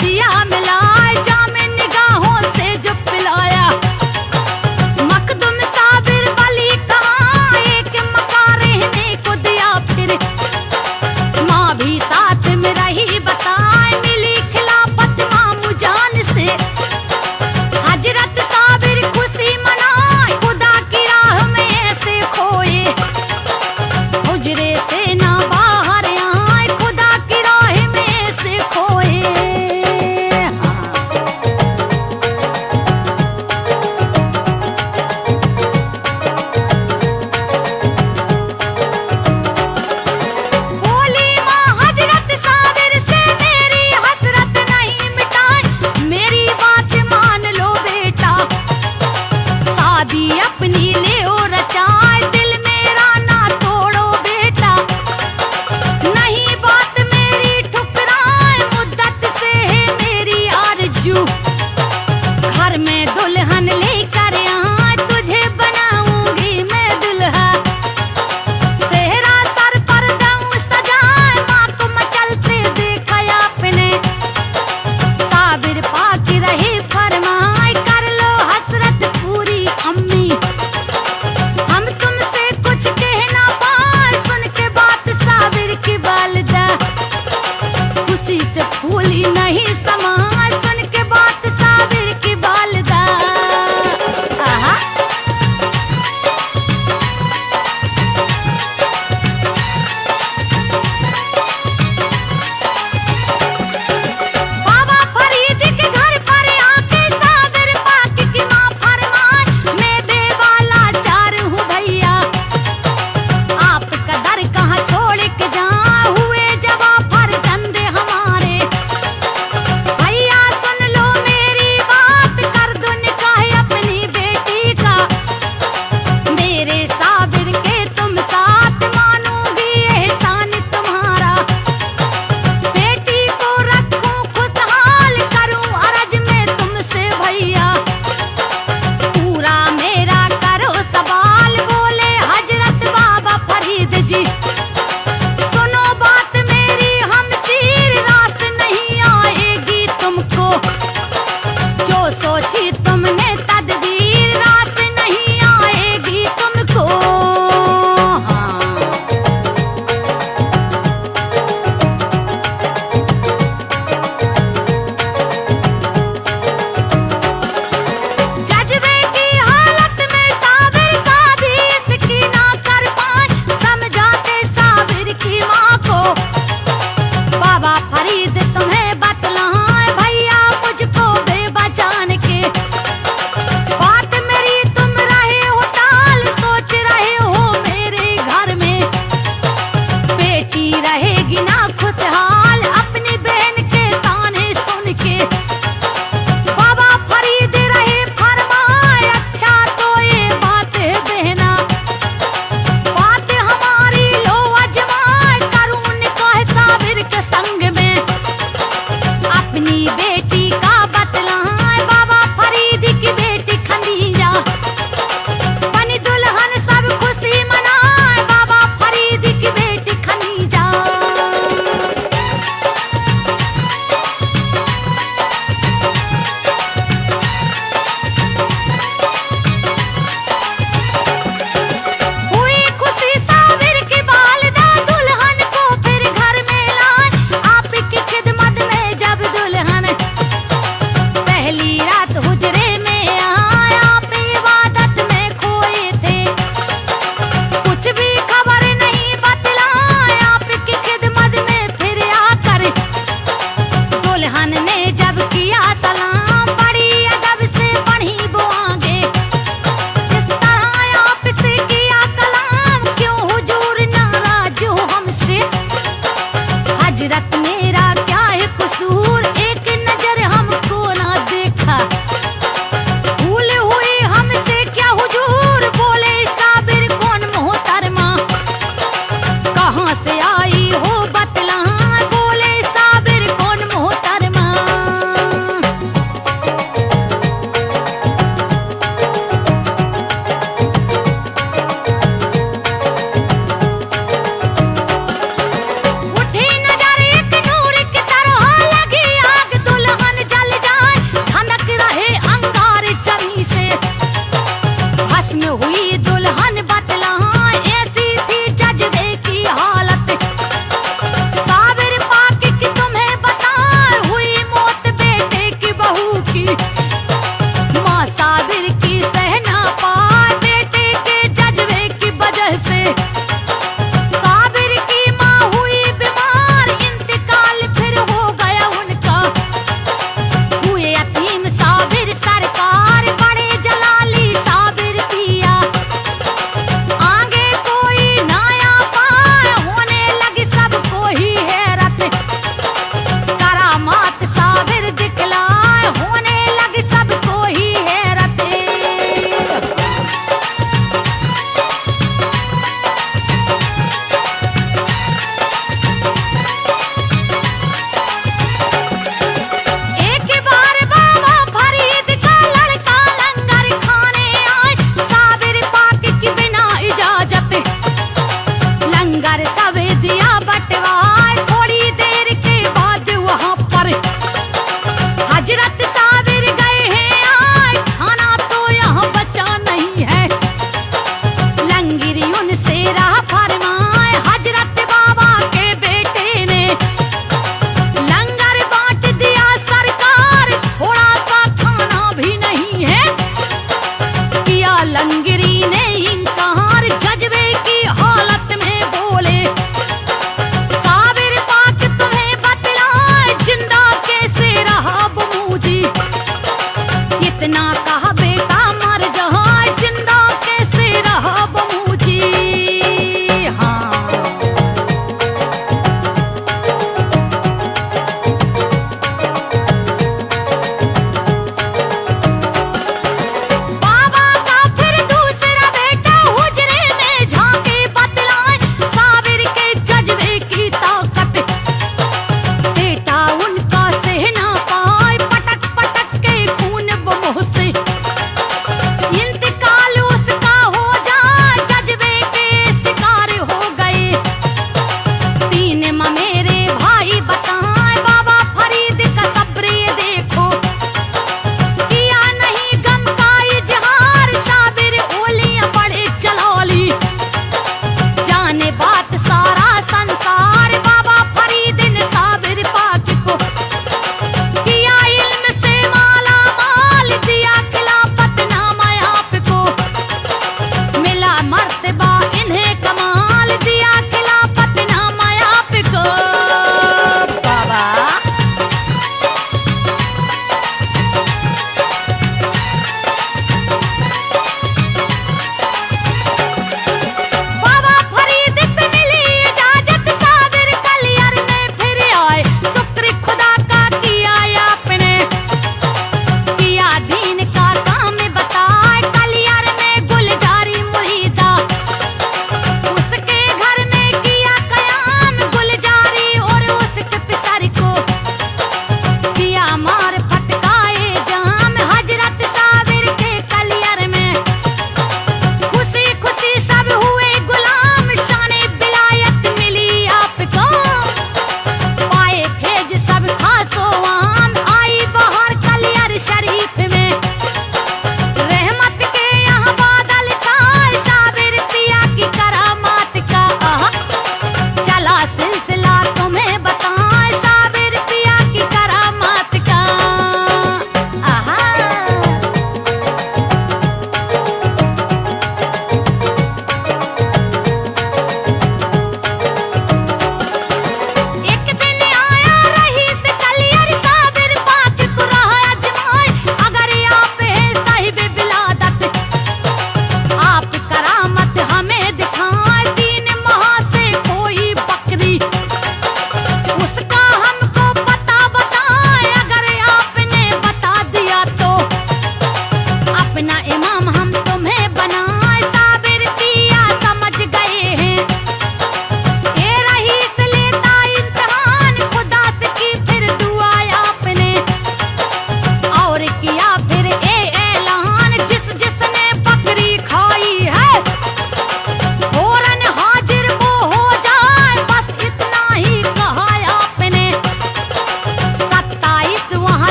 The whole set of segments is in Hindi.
दिया मिलाए, जामे निगाहों से जो पिलाया। मखदूम साबिर वली कहाँ एक मका रहने को दिया, फिर माँ भी साथ में रही बताए, मिली खिलाफत मामू जान से। हजरत साबिर खुशी मनाए, खुदा की राह में ऐसे खोए, हुजरे से ना बाहर आए, खुदा की राह में ऐसे खोए।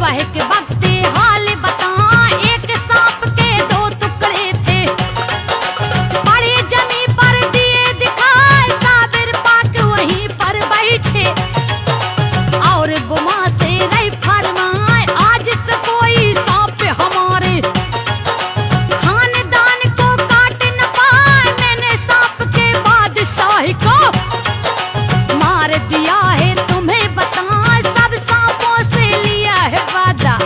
सुबह के वक्त हाल बताएं, एक सांप के दो टुकड़े थे। बड़ी जमी पर दिए दिखाए, साबिर पाक वहीं पर बैठे। और बुमा से नहीं फरमाए, आज से कोई सांप हमारे खानदान को काट न पाए। मैंने सांप के बादशाह को मार दिया है, तुम्हें बताएं, सब सांपों से लिया है वादा।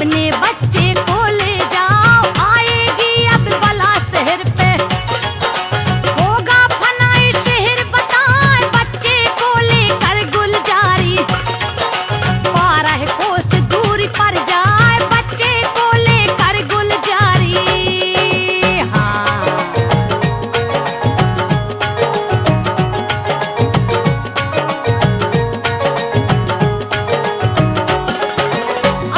अपने बच्चे को ले जाओ, आएगी अब बला शहर पे। होगा फनाई शहर बताए, बच्चे को लेकर गुलजारी। 12 कोस दूरी पर जाए, बच्चे को लेकर गुलजारी। हाँ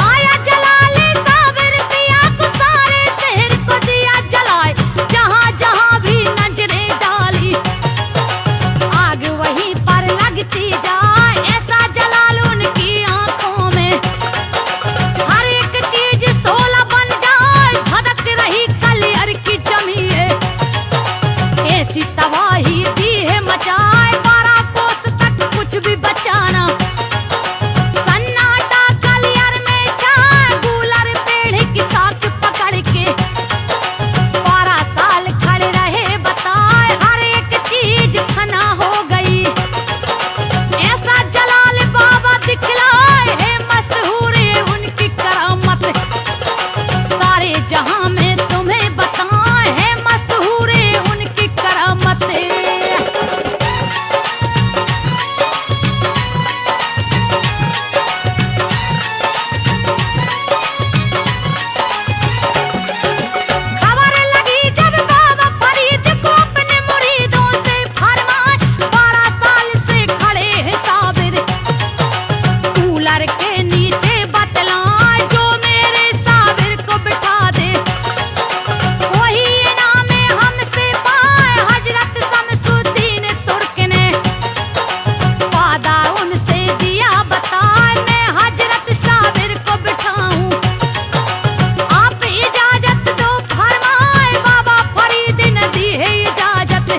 आया जलाले साबिर पिया को, सारे शहर को दिया जलाए, जहां जहां भी नजरें डाली। आग वहीं पर लगती जाए, ऐसा जलाल उनकी आंखों में। हर एक चीज सोलह बन जाए, धधक रही कलियर की जमीए। ऐसी तबाही दी है मचाए, 12 कोस तक कुछ भी बचाना। सन्नाटा कलियर में छाए, गूलर पेड़ की साख पकड़ के। 12 साल खड़े रहे बताए, हर एक चीज फना हो गई। ऐसा जलाल बाबा दिखलाए है, मशहूर है उनकी करामत। सारे जहां में तुम्हें बताए है, मशहूर है उनकी करामत। खबर लगी जब बाबा फरीद को, अपने मुरीदों से फरमाए। 12 साल से खड़े हैं साबिर, कूलर के नीचे बतलाए, जो मेरे साबिर को बिठा दे, वही इनाम हमसे पाए। हजरत शमसुद्दीन तुर्क ने वादा उनसे दिया बताए, मैं हजरत साबिर को बिठाऊं। आप इजाजत दो फरमाए, बाबा फरीद ने दी है इजाजत।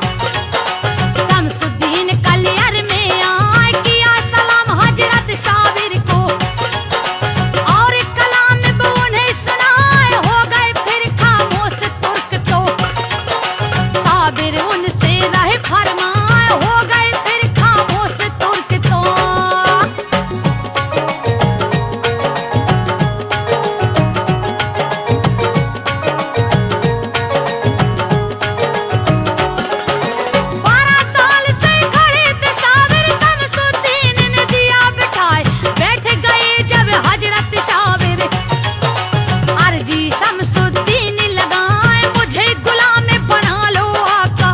शमसुद्दीन कलियर में आए, किया सलाम हजरत साबिर को, और कलाम वो उन्हें सुनाए। हो गए फिर खामोश तुर्क तो, साबिर उनसे रहे फरमाए। हो गए फिर खामोश तुर्क तो। बारह साल से खड़े थे साबिर, शमसुद्दीन ने दिया बिठाए। बैठ गए जब हजरत साबिर, अर्जी शमसुद्दीन लगाए, मुझे गुलाम बना लो आका।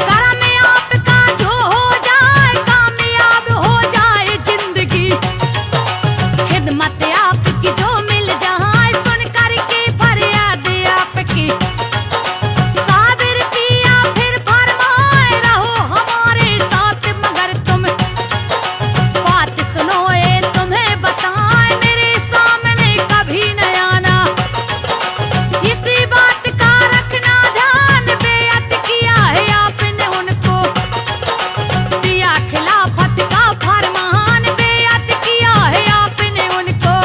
करम आपका जो हो जाए, कामयाब हो जाए जिंदगी। खिदमत आपकी जो मिल जाए, सुन करके फरियाद आपकी। साबिर किया फिर फरमाए, रहो हमारे साथ मगर तुम। बात सुनो ये तुम्हें बताए, मेरे सामने कभी न आना। इसी बात का रखना ध्यान, बेअत किया है आपने उनको। दिया खिलाफत का फरमान, बेअत किया है आपने उनको।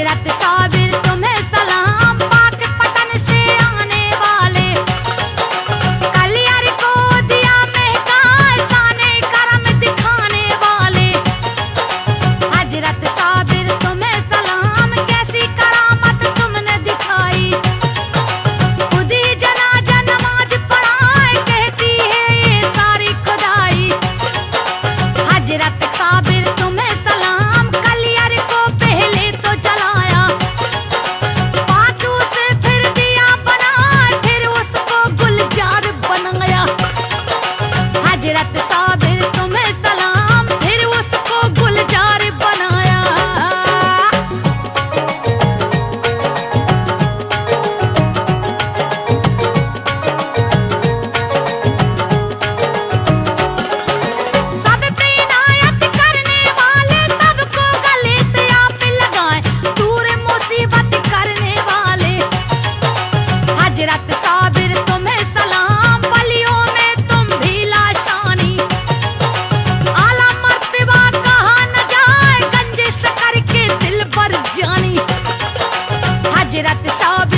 हजरत साबिर तुम्हें सलाम, पाक पतन से आने वाले, कलियर को दिया महका एहसाने करम दिखाने वाले। हजरत साबिर तुम्हें सलाम, कैसी करामत तुमने दिखाई, खुद ही जनाजा नमाज पढ़ाए कहती है ये सारी खुदाई। हजरत साबिर तुम्हें सलाम, कलियर को पहले तो जलाया, पातू से फिर दिया बनाए, फिर उसको गुलजार बनाया। हजरत साबिर तुम्हें सलाम, फिर उसको गुलजार बनाया। सब पे इनायत करने वाले, सबको गले से आप लगाए, दूर मुसीबत करने वाले। हजरत साबिर तुम्हें सलाम, वलियों में तुम भी लाशानी, आला मर्तबा कहा न जाए, गंजिश करके दिल पर जानी। हजरत साबिर